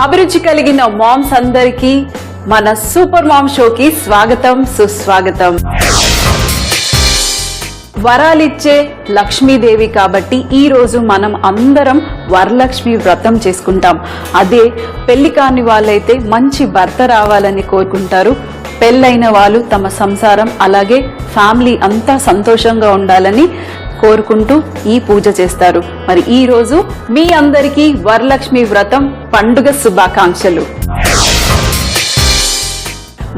అభిరుచి కలిగిన మామ్స్ అందరికీ మన సూపర్ మామ్ షోకి స్వాగతం సుస్వాగతం. వరాలిచ్చే లక్ష్మీదేవి కాబట్టి ఈ రోజు మనం అందరం వరలక్ష్మి వ్రతం చేసుకుంటాం. అదే పెళ్లి కాని వాళ్ళైతే మంచి భర్త రావాలని కోరుకుంటారు. పెళ్ళైన వాళ్ళు తమ సంసారం అలాగే ఫ్యామిలీ అంతా సంతోషంగా ఉండాలని కోరుకుంటూ ఈ పూజ చేస్తారు. మరి ఈ రోజు మీ అందరికీ వరలక్ష్మి వ్రతం పండుగ శుభాకాంక్షలు.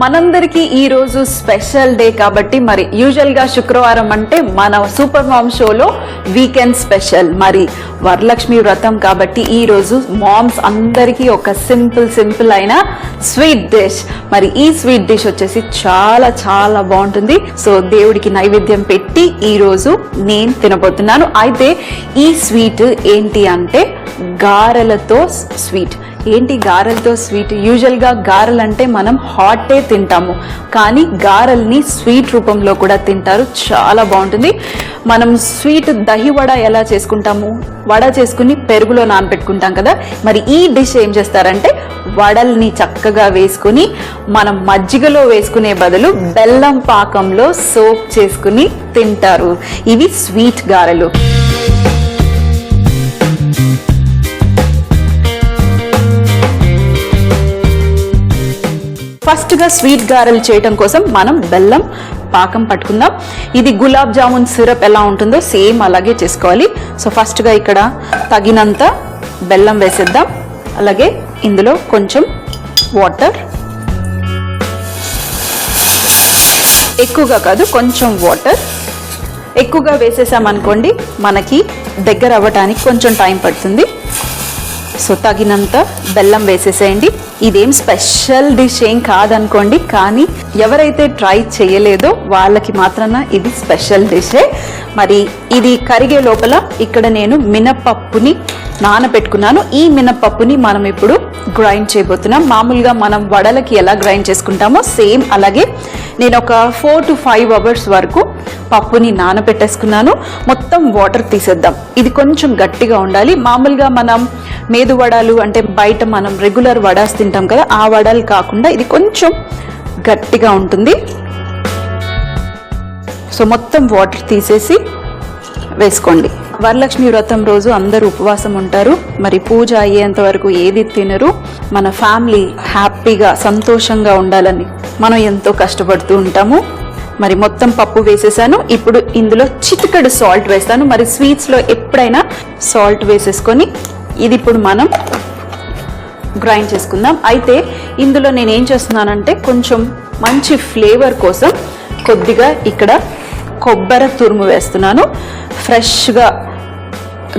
మనందరికీ ఈ రోజు స్పెషల్ డే కాబట్టి మరి యూజువల్ గా శుక్రవారం అంటే మన సూపర్ మామ్ షోలో వీకెండ్ స్పెషల్. మరి వరలక్ష్మి వ్రతం కాబట్టి ఈ రోజు మామ్స్ అందరికీ ఒక సింపుల్ అయిన స్వీట్ డిష్. మరి ఈ స్వీట్ డిష్ వచ్చేసి చాలా చాలా బాగుంటుంది. సో దేవుడికి నైవేద్యం పెట్టి ఈ రోజు నేను తినబోతున్నాను. అయితే ఈ స్వీట్ ఏంటి అంటే గారెలతో స్వీట్. ఏంటి గారెలతో స్వీట్? యూజువల్ గా గారెలు అంటే మనం హాటే తింటాము, కానీ గారెల్ని స్వీట్ రూపంలో కూడా తింటారు. చాలా బాగుంటుంది. మనం స్వీట్ దహి వడ ఎలా చేసుకుంటాము, వడ చేసుకుని పెరుగులో నానబెట్టుకుంటాం కదా. మరి ఈ డిష్ ఏం చేస్తారంటే వడల్ని చక్కగా వేసుకుని మనం మజ్జిగలో వేసుకునే బదులు బెల్లం పాకంలో సోక్ చేసుకుని తింటారు. ఇవి స్వీట్ గారెలు. ఫస్ట్ గా స్వీట్ గారెలు చేయటం కోసం మనం బెల్లం పాకం పట్టుకుందాం. ఇది గులాబ్ జామున్ సిరప్ ఎలా ఉంటుందో సేమ్ అలాగే చేసుకోవాలి. సో ఫస్ట్ గా ఇక్కడ తగినంత బెల్లం వేసేద్దాం. అలాగే ఇందులో కొంచెం వాటర్, ఎక్కువగా కాదు కొంచెం వాటర్. ఎక్కువగా వేసేసామనుకోండి మనకి దగ్గర అవ్వటానికి కొంచెం టైం పడుతుంది. సో తగినంత బెల్లం వేసేసేయండి. ఇదేం స్పెషల్ డిష్ ఏం కాదనుకోండి, కానీ ఎవరైతే ట్రై చేయలేదో వాళ్ళకి మాత్రాన ఇది స్పెషల్ డిషే. మరి ఇది కరిగే లోపల ఇక్కడ నేను మినపప్పుని నానబెట్టుకున్నాను. ఈ మినపప్పుని మనం ఇప్పుడు గ్రైండ్ చేయబోతున్నాం. మామూలుగా మనం వడలకి ఎలా గ్రైండ్ చేసుకుంటామో సేమ్ అలాగే నేను ఒక 4 to 5 hours వరకు పప్పుని నానబెట్టేసుకున్నాను. మొత్తం వాటర్ తీసేద్దాం. ఇది కొంచెం గట్టిగా ఉండాలి. మామూలుగా మనం మేదు వడలు అంటే బయట మనం రెగ్యులర్ వడాస్ తింటాం కదా, ఆ వడలు కాకుండా ఇది కొంచెం గట్టిగా ఉంటుంది. సో మొత్తం వాటర్ తీసేసి వేసుకోండి. వరలక్ష్మి వ్రతం రోజు అందరూ ఉపవాసం ఉంటారు. మరి పూజ అయ్యేంత వరకు ఏది తినరు. మన ఫ్యామిలీ హ్యాపీగా సంతోషంగా ఉండాలని మనం ఎంతో కష్టపడుతూ ఉంటాము. మరి మొత్తం పప్పు వేసేసాను. ఇప్పుడు ఇందులో చిటికెడు సాల్ట్ వేస్తాను. మరి స్వీట్స్లో ఎప్పుడైనా సాల్ట్ వేసేసుకొని ఇది ఇప్పుడు మనం గ్రైండ్ చేసుకుందాం. అయితే ఇందులో నేను ఏం చేస్తున్నానంటే కొంచెం మంచి ఫ్లేవర్ కోసం కొద్దిగా ఇక్కడ కొబ్బరి తురుము వేస్తున్నాను. ఫ్రెష్గా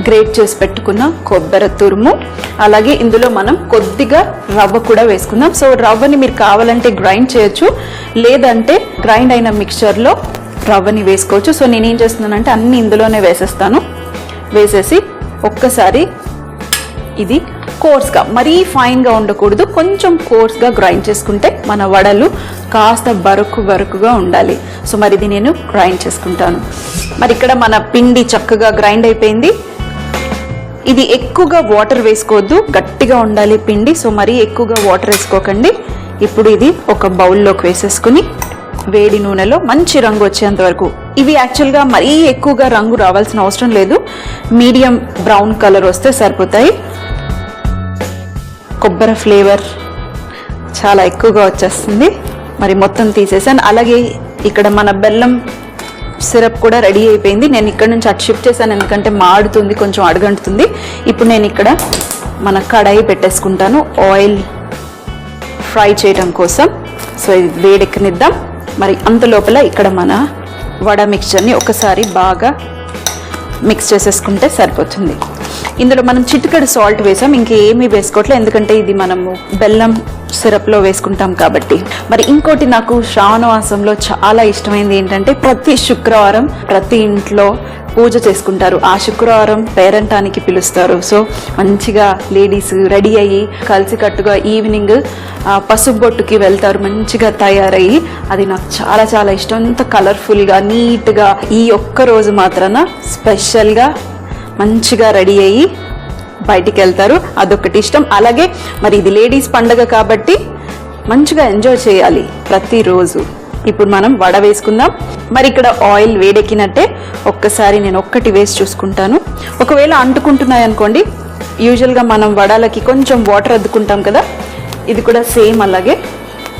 గ్రేట్ చేసి పెట్టుకున్న కొబ్బరి తురుము. అలాగే ఇందులో మనం కొద్దిగా రవ్వ కూడా వేసుకుందాం. సో రవ్వని మీరు కావాలంటే గ్రైండ్ చేయొచ్చు, లేదంటే గ్రైండ్ అయిన మిక్చర్లో రవ్వని వేసుకోవచ్చు. సో నేనేం చేస్తున్నానంటే అన్ని ఇందులోనే వేసేస్తాను. వేసేసి ఒక్కసారి ఇది కోర్స్గా, మరీ ఫైన్గా ఉండకూడదు, కొంచెం కోర్స్గా గ్రైండ్ చేసుకుంటే మన వడలు కాస్త బరుకుగా ఉండాలి. సో మరి ఇది నేను గ్రైండ్ చేసుకుంటాను. మరి ఇక్కడ మన పిండి చక్కగా గ్రైండ్ అయిపోయింది. ఇది ఎక్కువగా వాటర్ వేసుకోవద్దు, గట్టిగా ఉండాలి పిండి. సో మరీ ఎక్కువగా వాటర్ వేసుకోకండి. ఇప్పుడు ఇది ఒక బౌల్లోకి వేసేసుకుని వేడి నూనెలో మంచి రంగు వచ్చేంత వరకు, ఇవి యాక్చువల్గా మరీ ఎక్కువగా రంగు రావాల్సిన అవసరం లేదు, మీడియం బ్రౌన్ కలర్ వస్తే సరిపోతాయి. కొబ్బరి ఫ్లేవర్ చాలా ఎక్కువగా వచ్చేస్తుంది. మరి మొత్తం తీసేసాను. అలాగే ఇక్కడ మన బెల్లం సిరప్ కూడా రెడీ అయిపోయింది. నేను ఇక్కడ నుంచి అటు షిఫ్ట్ చేశాను, ఎందుకంటే మాడుతుంది, కొంచెం అడుగంటుతుంది. ఇప్పుడు నేను ఇక్కడ మన కడాయి పెట్టేసుకుంటాను ఆయిల్ ఫ్రై చేయడం కోసం. సో ఇది వేడెక్కనిద్దాం. మరి అంత లోపల ఇక్కడ మన వడ మిక్చర్ని ఒకసారి బాగా మిక్స్ చేసేసుకుంటే సరిపోతుంది. ఇందులో మనం చిటికెడు సాల్ట్ వేసాం, ఇంకేమీ వేసుకోవట్లేదు, ఎందుకంటే ఇది మనము బెల్లం సిరప్లో వేసుకుంటాం కాబట్టి. మరి ఇంకోటి నాకు శ్రావణమాసంలో చాలా ఇష్టమైంది ఏంటంటే ప్రతి శుక్రవారం ప్రతి ఇంట్లో పూజ చేసుకుంటారు. ఆ శుక్రవారం పేరంటానికి పిలుస్తారు. సో మంచిగా లేడీస్ రెడీ అయ్యి కలిసికట్టుగా ఈవినింగ్ పసుపు బొట్టుకి వెళ్తారు మంచిగా తయారయ్యి. అది నాకు చాలా చాలా ఇష్టం. అంత కలర్ఫుల్గా నీట్గా ఈ ఒక్క రోజు మాత్రాన స్పెషల్గా మంచిగా రెడీ అయ్యి బయటికి వెళ్తారు, అదొకటి ఇష్టం. అలాగే మరి ఇది లేడీస్ పండగ కాబట్టి మంచిగా ఎంజాయ్ చేయాలి ప్రతిరోజు. ఇప్పుడు మనం వడ వేసుకుందాం. మరి ఇక్కడ ఆయిల్ వేడెక్కినట్టే ఒక్కసారి నేను ఒక్కటి వేసి చూసుకుంటాను. ఒకవేళ అంటుకుంటున్నాయి అనుకోండి, యూజువల్గా మనం వడలకి కొంచెం వాటర్ అద్దుకుంటాం కదా, ఇది కూడా సేమ్ అలాగే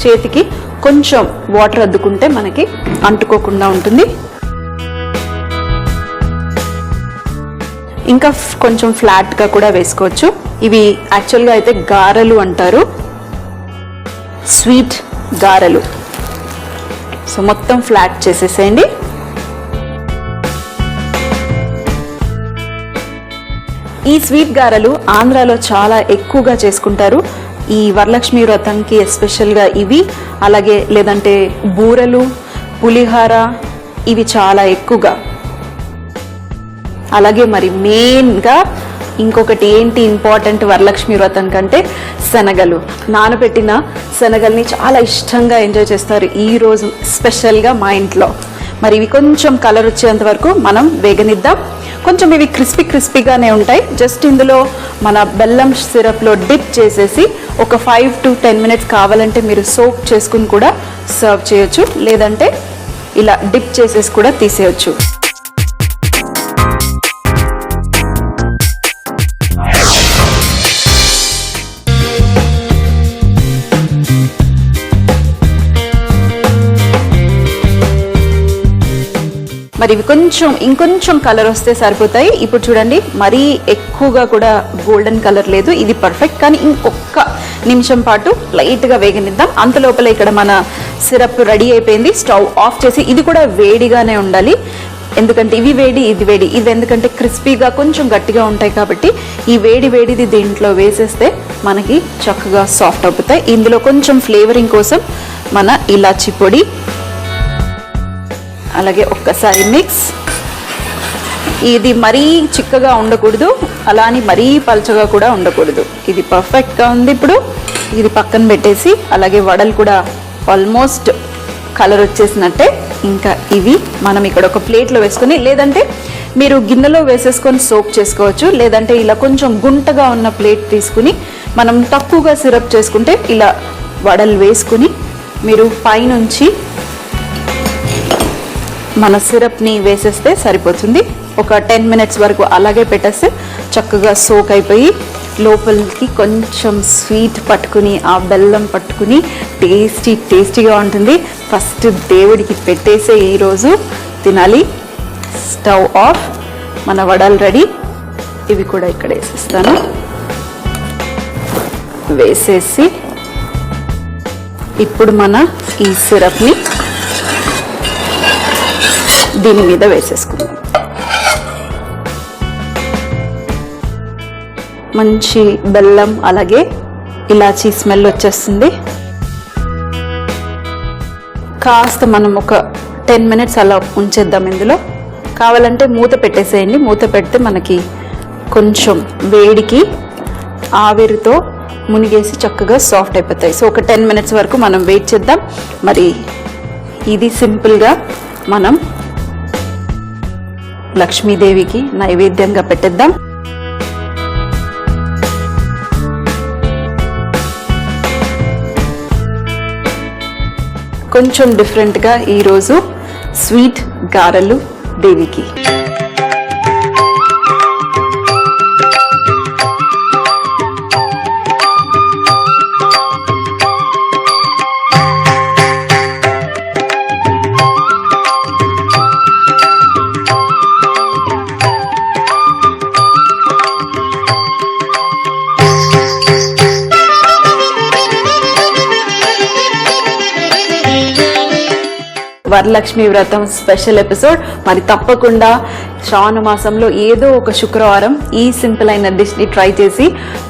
చేతికి కొంచెం వాటర్ అద్దుకుంటే మనకి అంటుకోకుండా ఉంటుంది. ఇంకా కొంచెం ఫ్లాట్గా కూడా వేసుకోవచ్చు. ఇవి యాక్చువల్గా అయితే గారెలు అంటారు, స్వీట్ గారెలు. సో మొత్తం ఫ్లాట్ చేసేసేయండి. ఈ స్వీట్ గారెలు ఆంధ్రాలో చాలా ఎక్కువగా చేసుకుంటారు. ఈ వరలక్ష్మి వ్రతంకి ఎస్పెషల్గా ఇవి, అలాగే లేదంటే బూరెలు, పులిహార, ఇవి చాలా ఎక్కువగా. అలాగే మరి మెయిన్గా ఇంకొకటి ఏంటి ఇంపార్టెంట్ వరలక్ష్మి వ్రతం కంటే, శనగలు. నానబెట్టిన శనగల్ని చాలా ఇష్టంగా ఎంజాయ్ చేస్తారు ఈరోజు స్పెషల్గా మా ఇంట్లో. మరి ఇవి కొంచెం కలర్ వచ్చేంత వరకు మనం వేగనిద్దాం. కొంచెం ఇవి క్రిస్పీగానే ఉంటాయి. జస్ట్ ఇందులో మన బెల్లం సిరప్లో డిప్ చేసేసి ఒక 5 to 10 minutes కావాలంటే మీరు సోక్ చేసుకుని కూడా సర్వ్ చేయొచ్చు, లేదంటే ఇలా డిప్ చేసేసి కూడా తీసేయచ్చు. మరి ఇవి ఇంకొంచెం కలర్ వస్తే సరిపోతాయి. ఇప్పుడు చూడండి, మరీ ఎక్కువగా కూడా గోల్డెన్ కలర్ లేదు, ఇది పర్ఫెక్ట్. కానీ ఇంకొక నిమిషం పాటు లైట్గా వేగనిద్దాం. అంత లోపల ఇక్కడ మన సిరప్ రెడీ అయిపోయింది. స్టవ్ ఆఫ్ చేసి, ఇది కూడా వేడిగానే ఉండాలి, ఎందుకంటే ఇవి వేడి ఇది వేడి. ఇవి ఎందుకంటే క్రిస్పీగా కొంచెం గట్టిగా ఉంటాయి కాబట్టి ఈ వేడిది దీంట్లో వేసేస్తే మనకి చక్కగా సాఫ్ట్ అవుతాయి. ఇందులో కొంచెం ఫ్లేవరింగ్ కోసం మన ఇలాచి పొడి, అలాగే ఒక్కసారి మిక్స్. ఇది మరీ చిక్కగా ఉండకూడదు, అలానే మరీ పల్చగా కూడా ఉండకూడదు. ఇది పర్ఫెక్ట్గా ఉంది. ఇప్పుడు ఇది పక్కన పెట్టేసి, అలాగే వడలు కూడా ఆల్మోస్ట్ కలర్ వచ్చేసినట్టే. ఇంకా ఇవి మనం ఇక్కడ ఒక ప్లేట్లో వేసుకొని, లేదంటే మీరు గిన్నెలో వేసేసుకొని సోక్ చేసుకోవచ్చు, లేదంటే ఇలా కొంచెం గుంటగా ఉన్న ప్లేట్ తీసుకుని మనం తక్కువగా సిరప్ చేసుకుంటే ఇలా వడలు వేసుకుని మీరు పైనుంచి మన సిరప్ని వేసేస్తే సరిపోతుంది. ఒక 10 minutes వరకు అలాగే పెట్టేస్తే చక్కగా సోక్ అయిపోయి లోపలికి కొంచెం స్వీట్ పట్టుకుని, ఆ బెల్లం పట్టుకుని టేస్టీగా ఉంటుంది. ఫస్ట్ దేవుడికి పెట్టేసే ఈరోజు తినాలి. స్టవ్ ఆఫ్, మన వడలు రెడీ. ఇవి కూడా ఇక్కడ వేసేస్తాను. వేసేసి ఇప్పుడు మన ఈ సిరప్ని దీని మీద వేసేసుకుందాం. మంచి బెల్లం అలాగే ఇలాచీ స్మెల్ వచ్చేస్తుంది. కాస్త మనం ఒక 10 minutes అలా ఉంచేద్దాం. ఇందులో కావాలంటే మూత పెట్టేసేయండి. మూత పెడితే మనకి కొంచెం వేడికి ఆవిరితో మునిగేసి చక్కగా సాఫ్ట్ అయిపోతాయి. సో ఒక 10 minutes వరకు మనం వెయిట్ చేద్దాం. మరి ఇది సింపుల్గా మనం లక్ష్మీదేవికి నైవేద్యంగా పెట్టేద్దాం. కొంచెం డిఫరెంట్గా ఈరోజు స్వీట్ గారెలు దేవికి. వరలక్ష్మి వ్రతం స్పెషల్ ఎపిసోడ్. మరి తప్పకుండా శ్రావణ మాసంలో ఏదో ఒక శుక్రవారం ఈ సింపుల్ అయిన డిష్ని ట్రై చేసి,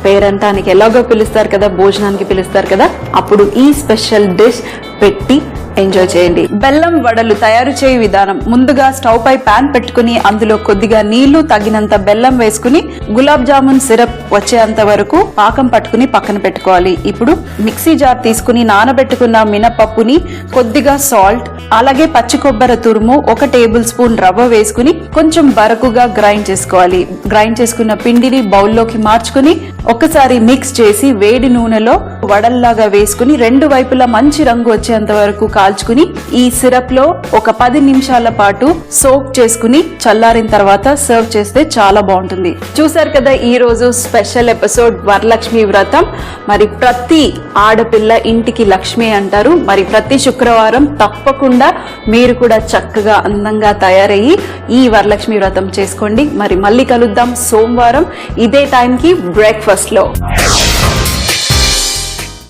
పేరంటానికి ఎలాగో పిలుస్తారు కదా, భోజనానికి పిలుస్తారు కదా, అప్పుడు ఈ స్పెషల్ డిష్ పెట్టి ఎంజాయ్ చేయండి. బెల్లం వడలు తయారు చేయ విధానం: ముందుగా స్టవ్ పై పాన్ పెట్టుకుని అందులో కొద్దిగా నీళ్లు, తగినంత బెల్లం వేసుకుని గులాబ్ జామున్ సిరప్ వచ్చేంత వరకు పాకం పట్టుకుని పక్కన పెట్టుకోవాలి. ఇప్పుడు మిక్సీ జార్ తీసుకుని నానబెట్టుకున్న మినపప్పుని, కొద్దిగా సాల్ట్, అలాగే పచ్చి కొబ్బరి తురుము, 1 టేబుల్ స్పూన్ రవ్వ వేసుకుని కొంచెం బరకుగా గ్రైండ్ చేసుకోవాలి. గ్రైండ్ చేసుకున్న పిండిని బౌల్లోకి మార్చుకుని ఒకసారి మిక్స్ చేసి వేడి నూనెలో వడల్లాగా వేసుకుని 2 వైపులా మంచి రంగు వచ్చేంత వరకు కాల్చుకుని ఈ సిరప్ లో ఒక 10 నిమిషాల పాటు సోక్ చేసుకుని చల్లారిన తర్వాత సర్వ్ చేస్తే చాలా బాగుంటుంది. చూసారు కదా ఈ రోజు స్పెషల్ ఎపిసోడ్ వరలక్ష్మి వ్రతం. మరి ప్రతి ఆడపిల్ల ఇంటికి లక్ష్మి అంటారు. మరి ప్రతి శుక్రవారం తప్పకుండా మీరు కూడా చక్కగా అందంగా తయారయ్యి ఈ వరలక్ష్మి వ్రతం చేసుకోండి. మరి మళ్ళీ కలుద్దాం సోమవారం ఇదే టైంకి బ్రేక్ఫాస్ట్ లో.